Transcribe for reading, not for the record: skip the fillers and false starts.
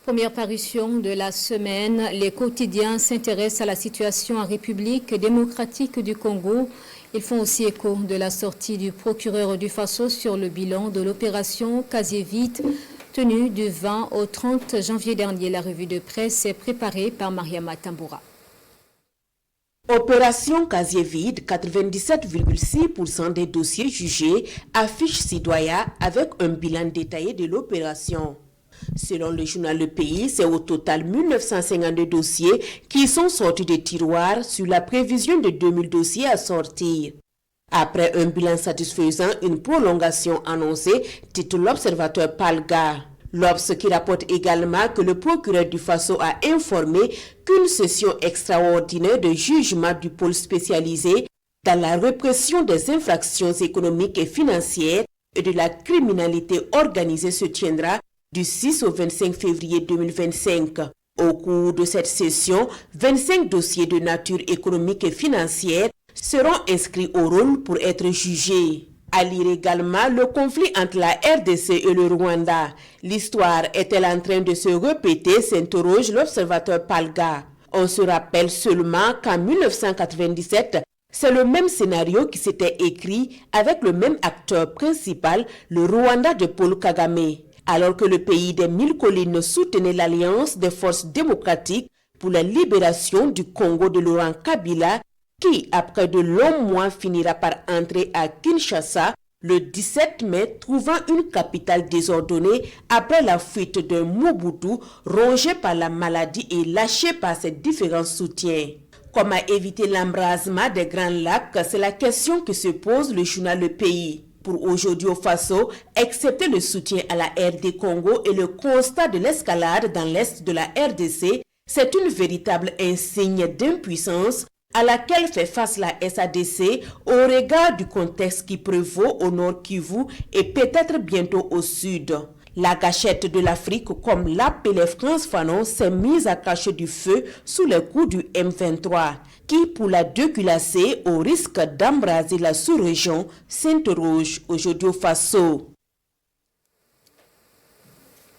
Première parution de la semaine, les quotidiens s'intéressent à la situation en République démocratique du Congo. Ils font aussi écho de la sortie du procureur du Faso sur le bilan de l'opération Casier Vide tenue du 20 au 30 janvier dernier. La revue de presse est préparée par Mariama Tamboura. Opération Casier Vide, 97,6% des dossiers jugés affichent citoyens avec un bilan détaillé de l'opération. Selon le journal Le Pays, c'est au total 1952 dossiers qui sont sortis des tiroirs sur la prévision de 2000 dossiers à sortir. Après un bilan satisfaisant, une prolongation annoncée, titre l'observateur Palga. L'Obs qui rapporte également que le procureur du Faso a informé qu'une session extraordinaire de jugement du pôle spécialisé dans la répression des infractions économiques et financières et de la criminalité organisée se tiendra du 6 au 25 février 2025. Au cours de cette session, 25 dossiers de nature économique et financière seront inscrits au rôle pour être jugés. À lire également le conflit entre la RDC et le Rwanda. L'histoire est-elle en train de se répéter, s'interroge l'observateur Palga. On se rappelle seulement qu'en 1997, c'est le même scénario qui s'était écrit avec le même acteur principal, le Rwanda de Paul Kagame. Alors que le pays des 1000 collines soutenait l'alliance des forces démocratiques pour la libération du Congo de Laurent Kabila, qui, après de longs mois, finira par entrer à Kinshasa le 17 mai, trouvant une capitale désordonnée après la fuite de Mobutu, rongé par la maladie et lâché par ses différents soutiens. Comment éviter l'embrasement des Grands Lacs? C'est la question que se pose le journal Le Pays. Pour aujourd'hui au Faso, excepté le soutien à la RD Congo et le constat de l'escalade dans l'est de la RDC, c'est une véritable insigne d'impuissance à laquelle fait face la SADC au regard du contexte qui prévaut au nord Kivu et peut-être bientôt au sud. La gâchette de l'Afrique, comme l'appelait France Fanon, s'est mise à cacher du feu sous les coups du M23, qui, pour la déculasser au risque d'embraser la sous-région, s'interroge aujourd'hui au Faso.